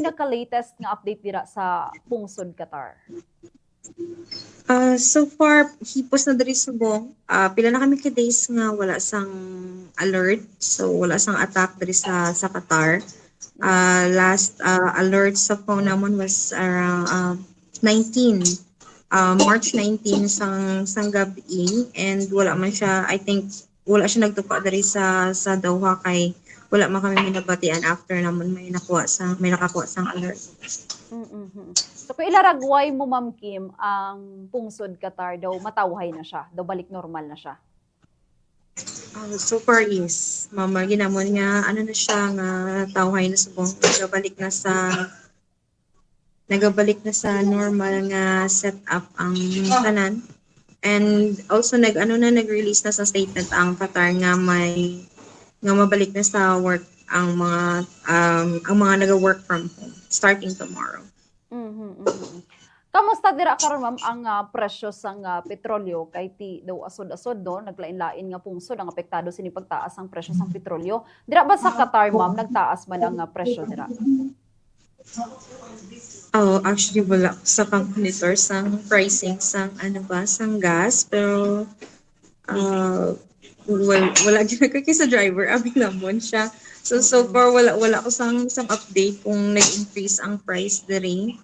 Pinaka-latest nga update dira sa Pungsod, Qatar? So far, hipos na diri subong. Pila na kami ka days nga wala sang alert. So wala sang attack diri sa Qatar. Last alert sa phone namon was around 19. March 19 sang gabi, and wala man siya, I think wala siya nagtupa diri sa Doha, kay wala man kami minabatian after namon may nakakuha sang alert. So kung ilaragway mo, Ma'am Kim, ang Pungsod, Qatar daw matawhay na siya, daw balik normal na siya. So far is, mama, ginamon nga, ano na siya, nga tawhay na subong, nagabalik na sa normal nga setup ang tanan. And also nag-release na sa statement ang Qatar nga mabalik na sa work ang mga naga-work from home starting tomorrow. Kamusta dira karon, Ma'am, ang presyo sang petrolyo? Kay ti daw asod-asod do, naglain-lain nga pungsod ang apektado sini pagtaas ang presyo sang petrolyo. Dira ba sa Qatar, Ma'am, nagtaas man ang presyo dira? Actually wala ko sa monitor sang pricing sang sang gas, pero wala gyud kay sa driver abi lamon siya. So far wala ko sang update kung nag-increase ang price diri.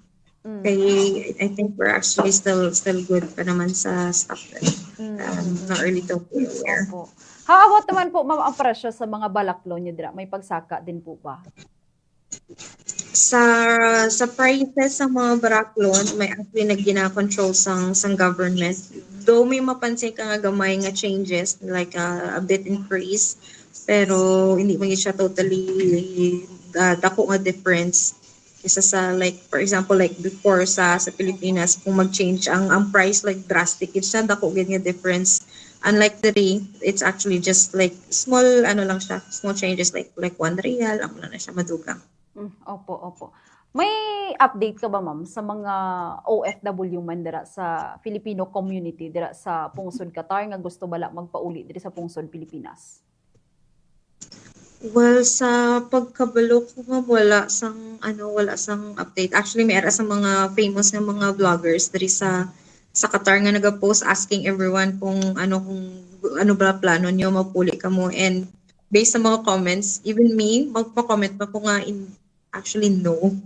Kaya I think we're actually still good pa naman sa stock. Not really totally aware. How about naman po, Ma'am, ang presyo sa mga balaklo niyo dira? May pagsaka din po ba? Sa prices sa mga baraklon, may actually nagina-control sang government. Though may mapansin ka nga gamay nga changes, like a bit increase, pero hindi man siya totally dako nga difference. Isa sa, like, for example, like before sa Pilipinas, kung mag-change ang price, like drastic, it's siya dako nga difference. Unlike today, it's actually just like small lang siya, small changes, like 1 real, ang na siya madugang. Opo. May update ka ba, Ma'am, sa mga OFW man dira sa Filipino community dira sa Pungsod, Qatar nga gusto bala magpauli diri sa Pungsod, Pilipinas? Well, sa pagkabalo ko nga wala sang update. Actually, may ara sa mga famous nga mga vloggers diri sa Qatar nga naga-post asking everyone kung ano ba plano niyo mapuli kamo, and based sa mga comments, even me magpa-comment pa ko nga actually no.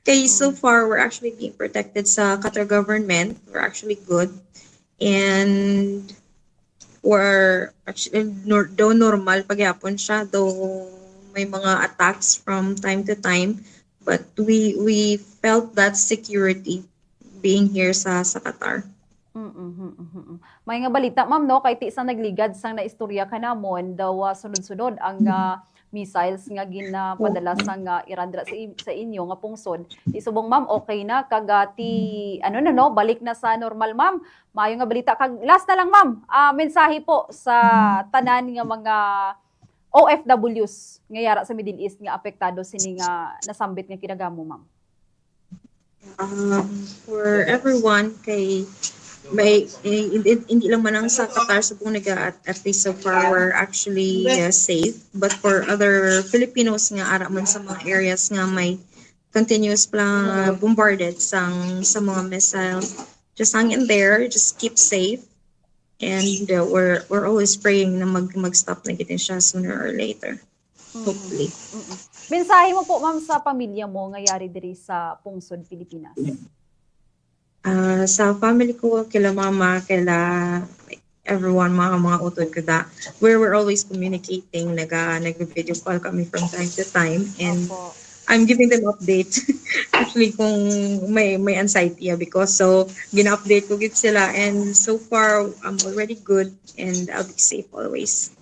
Kay so far we're actually being protected sa Qatar government. We're actually good, and or actually though normal pagyapon siya, though may mga attacks from time to time, but we felt that security being here sa Qatar. May nga balita, Ma'am, no, kay ti isang nagligad sang naistorya kanamon daw sunod-sunod ang missiles nga ginapadala sang Iran dira sa inyo nga pungsod. Isubong, Ma'am, okay na kagati balik na sa normal, Ma'am. Maayo nga balita kag last na lang, Ma'am. Mensahe po sa tanan nga mga OFWs nga yara sa Middle East nga apektado sini nga nasambit nga kinagamo, Ma'am. For everyone, kay hindi lang man ang sa Qatar subong at least so far we're actually safe, but for other Filipinos nga ara man sa mga areas nga may continuous lang bombarded sa mga missiles, just hang in there, just keep safe, and we're always praying na mag-stop na gitin siya sooner or later, hopefully. Mensahe mo po, Ma'am, sa pamilya mo nga yari diri sa Pungsod, Pilipinas. Sa family ko, kila mama, kila everyone, mga utod ko da, where we're always communicating, nag-video call kami from time to time, and I'm giving them update. Actually, kung may anxiety because so gina-update ko gid sila, and so far I'm already good and I'll be safe always.